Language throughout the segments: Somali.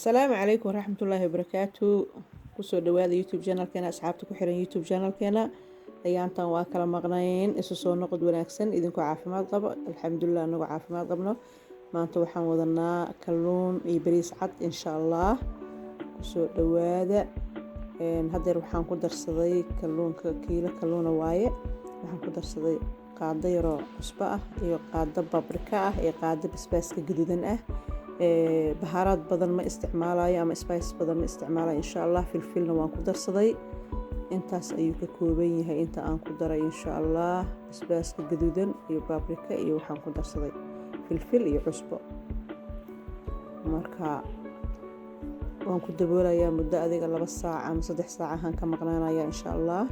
السلام عليكم ورحمة الله وبركاته. kusoo dhawaada youtube channelkeena asxaabta ku xiran youtube channelkeena ayaantan waa kala maqnayn isu soo noqod wanaagsan idinkoo caafimaad qabo alxamdulilah anagoo caafimaad qabno maanta waxaan wadanaa kalluun iyo bariis cad insha allah kusoo dhawaada hadeer waxaan ku darsaday kalluunka kiilo kalluuna waaye waxaan ku darsaday qaado yaroo cusbo ah iyo qaado babrika ah iyo qaado basbaaska gaduudan ah bahaaraad badan ma isticmaalayo ama spice badan ma isticmaalayo insha allah filfilna waan ku darsaday intaas ayuu ka kooban yahay inta aan ku daray insha allah basbaaska gaduudan iyo babrika iyo waxaan ku darsaday filfil iyo cusbo marka waan ku daboolayaa muddo adiga 2 saac ama 3 saac ahaan ka maqnaanaya insha allah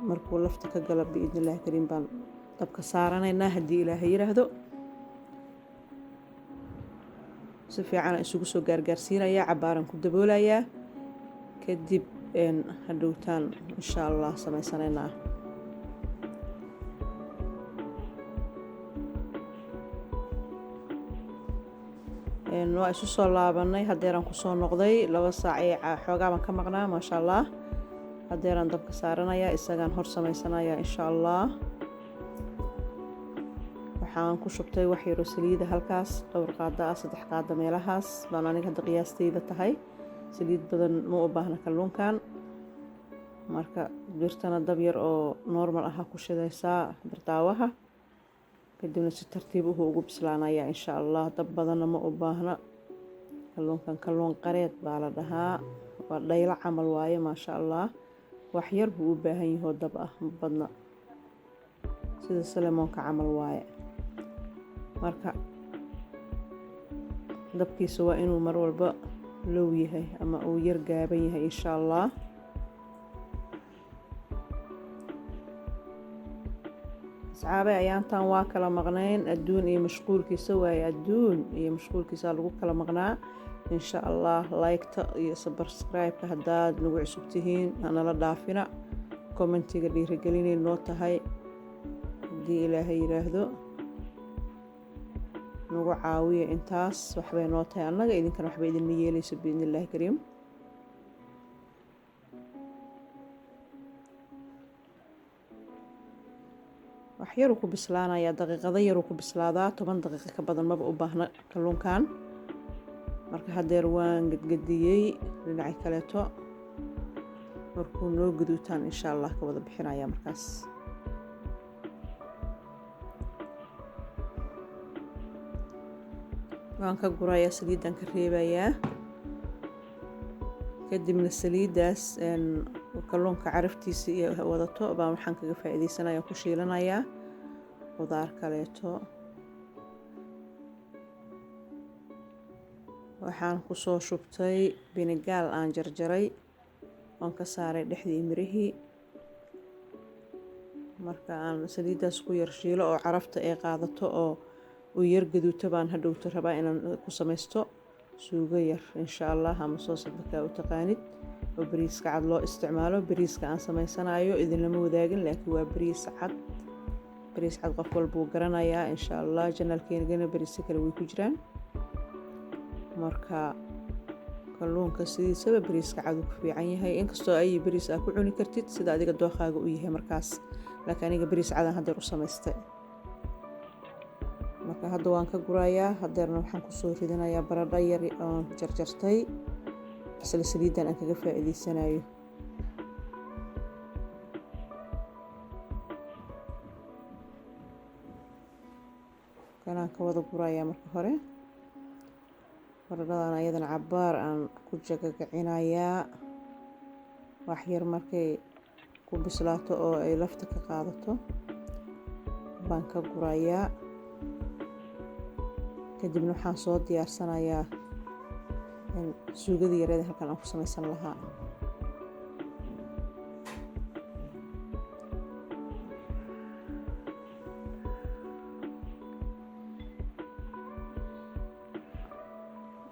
markuu lafta ka gala biidnillah kariim baan dabka saaranaynaa haddii ilaahay yiraahdo si fiican isugu soo gaargaarsiinaya cabaaran ku daboolayaa kadib hadhowtaan insha allah sameysanaynaa waa isu soo laabanay hadeeraan ku soo noqday 2 saac ee xoogaa baan ka maqnaa maasha allah hadeeraan dabka saaranayaa isagaan hor sameysanayaa insha allah waxaan ku shubtay wax yar oo saliida halkaas dhowr qaado ah 3 qaado meelahaas baan aniga hadda qiyaastayda tahay saliid badan ma u baahna kalluunkan marka birtana dab yar oo normal ah ku shidaysaa birtaawaha kadibna si tartiib ah ugu bislaanaya insha allah dab badan ma u baahna kalluunkan kalluun qareed baa la dhahaa waa dhaylo camal waaye maasha allah wax yar buu u baahan yahay dab ah ma badna sida salamoonka camal waaye marka dabkiisa waa inuu mar walba low yahay ama uu yar gaaban yahay insha allah asxaabe ayaantan waa kala maqnayn adduun iyo mashquulkiisa waaye adduun iyo mashquulkiisa lagu kala maqnaa insha allah like-ta iyo subscribe-ka haddaad nagu cusub tihiin hanala dhaafina commentiga dhiirigelinay noo tahay haddii ilaahay yiraahdo nagu caawiya intaas waxbay noo tahay annaga idinkana waxba idinma yeelayso biidnillaahi kariim wax yaruu ku bislaanayaa daqiiqado yaruu ku bislaadaa 10 daqiiqo ka badan maba u baahna kalluunkan marka hadeer waan gadgadiyey dhinaca kaleeto markuu noo gaduutaan insha allah ka wada bixinaya markaas waan ka gurayaa saliidan ka reebayaa kadibna saliidaas kalluunka caraftiisa iyo wadato baan waxaan kaga faa'iideysanayaa ku shiilanayaa qudaar kaleeto waxaan ku soo shubtay binigaal aan jarjaray waan ka saaray dhexdii mirihii marka aan saliidaas ku yar shiilo oo carafta ay qaadato oo uu yar gaduuto baan hadhowto rabaa inaan ku samaysto suugo yar insha allah ama soos bakaa u taqaanid oo bariiska cad loo isticmaalo bariiska aan samaysanayo idinlama wadaagin laakiin waa bariis cad qof walba wuu garanayaa insha allah janaalkeenagana bariisyo kale way ku jiraan marka kalluunka sidiisaba bariiska cad uu ku fiican yahay inkastoo ay bariis aad ku cuni kartid sida adiga dooqaaga u yahay markaas laakiin aniga bariis cadan hadeer u samaystay marka hadda waan ka gurayaa hadeerna waxaan kusoo ridanayaa baradho yar oon jarjartay isla saliidan aan kaga faa'iideysanayo kanaan ka wada gurayaa marka hore baradhadan ayadana cabaar aan ku jagagacinayaa wax yar markay ku bislaato oo ay lafta ka qaadato baan ka gurayaa kadibna waxaan soo diyaarsanayaa suugadii yareed halkan aan ku samaysan lahaa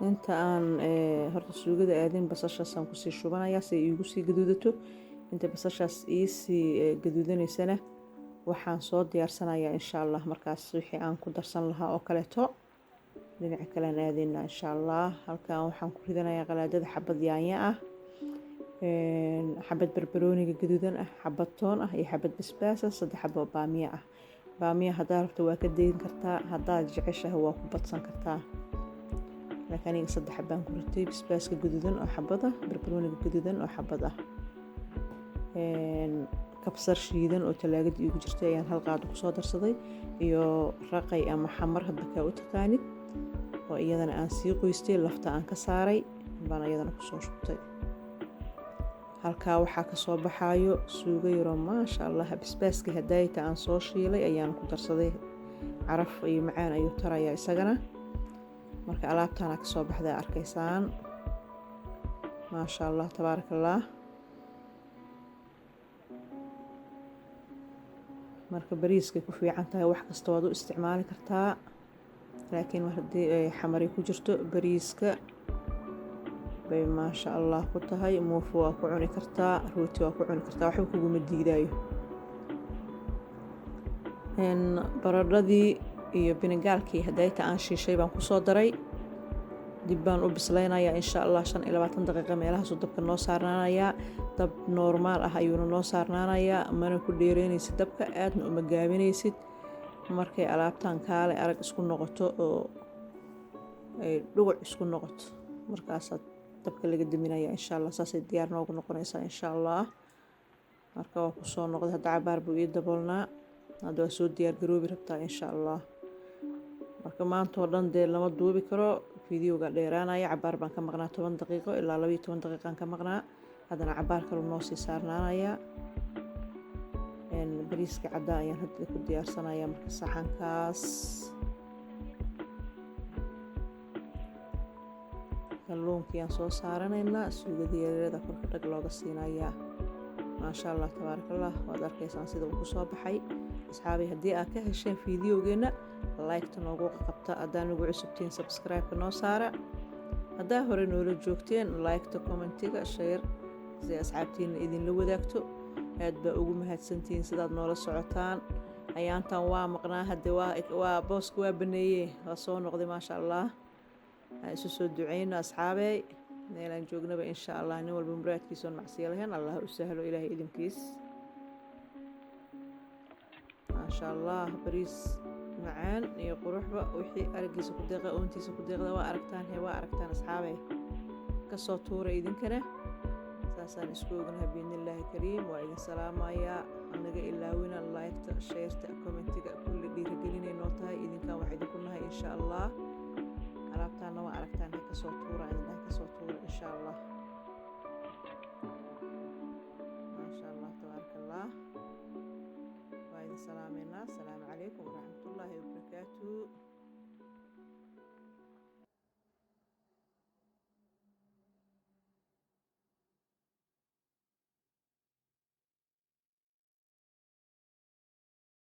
inta aan horta suugada aadin basashaasaan kusii shubanayaa si ay iigu sii gaduudato inta basashaas iisii gaduudanaysana waxaan soo diyaarsanayaa insha allah markaas wixii aan ku darsan lahaa oo kaleeto dhinaca kalean aadaynaa insha allah. Halkan waxaan ku ridanayaa qalaadada xabad yaanyo ah, xabad barbarooniga gaduudan ah, xabad toon ah iyo xabad basbaas ah, 3 xabo baamiya ah. baamiya haddaad rabto waa ka dayn kartaa, haddaad jeceshahay waa ku badsan kartaa. laakiin aniga 3 xabaan ku ritay, basbaaska gaduudan oo xabad ah, barbarooniga gaduudan oo xabad ah, kabsar shiidan oo talaagada iigu jirtay ayaan hal qaado kusoo darsaday, iyo raqay ama xamar hadba kaa u taqaanid oo iyadana aan sii qoystay, lafta aan ka saaray baan iyadana kusoo shubtay. halkaa waxaa kasoo baxaayo suugo yaroo maasha allah. basbaaskii hadaayta aan soo shiilay ayaan ku darsaday, caraf iyo macaan ayuu tarayaa isagana. marka alaabtaana kasoo baxday arkaysaan, maasha allah tabaaraka allah. marka bariiskay ku fiican tahay, wax kasta waad u isticmaali kartaa, laakiin haddii ay xamari ku jirto bariiska bay maasha allah ku tahay. muufo waa ku cuni kartaa, rooti waa ku cuni kartaa, waxba kuguma diidaayo. baradhadii iyo binagaalkii hadaayta aan shiishay baan kusoo daray, dib baan u bislaynayaa insha allah. 25 daqiiqo meelahaasuu dabka noo saarnaanayaa. dab normaal ah ayuuna noo saarnaanayaa, mana ku dheereynaysid dabka, aadna uma gaabinaysid. markay alaabtaan kaale arag isku noqoto oo ay dhuguc isku noqoto, markaasaad dabka laga daminayaa insha allah. saasay diyaar noogu noqonaysaa insha allah. marka waa kusoo noqday, hadda cabaar buu ii daboolnaa, hadda waa soo diyaar garoobi rabtaa insha allah. marka maanta oo dhan dee lama duubi karo, fiidiyowga dheeraanaya. cabaar baan ka maqnaa 10 daqiiqo ilaa 12 daqiiqaan ka maqnaa, haddana cabaar kale noo sii saarnaanaya. bariiska caddaa ayaan hadda ku diyaarsanayaa. marka saxankaas kalluunkii aan soo saaranaynaa, suugadii yaryarada korka dhag looga siinayaa. maasha allah tabaaraka allah. waad arkaysaan sida uu kusoo baxay. asxaabay, haddii aad ka hesheen fiidiyowgeena, like-ta noogu qabta. haddaa nagu cusubtiin subscribe-ka noo saara. haddaa hore noola joogteen, like-ta, commentiga, share si asxaabtiina idinla wadaagto. aad baa ugu mahadsantihiin sidaad noola socotaan. ayaantan waa maqnaa, hadde waa booska waa baneeyey, waa soo noqday maasha allah. aan isu soo duceyno asxaabey, meelaan joognaba insha allah. nin walba muraadkiisoon macsiyo lahayn allah u sahlo, ilaahay idinkiis. maasha allah. bariis macaan iyo quruxba, wixii aragiisa ku deeqa, oontiisa ku deeqda waa aragtaan. waa aragtaan asxaabey, kasoo tuura idinkana. saasaan isku ognahay biidnillaahi kariim. waa idin salaamayaa. anaga ilaawina like-ta, share-ta, commentiga, kulli dhiirigelinay noo tahay. idinkaan wax idinku nahay insha allah. alaabtaana waa aragtaan, ha kasoo tuura insha allah.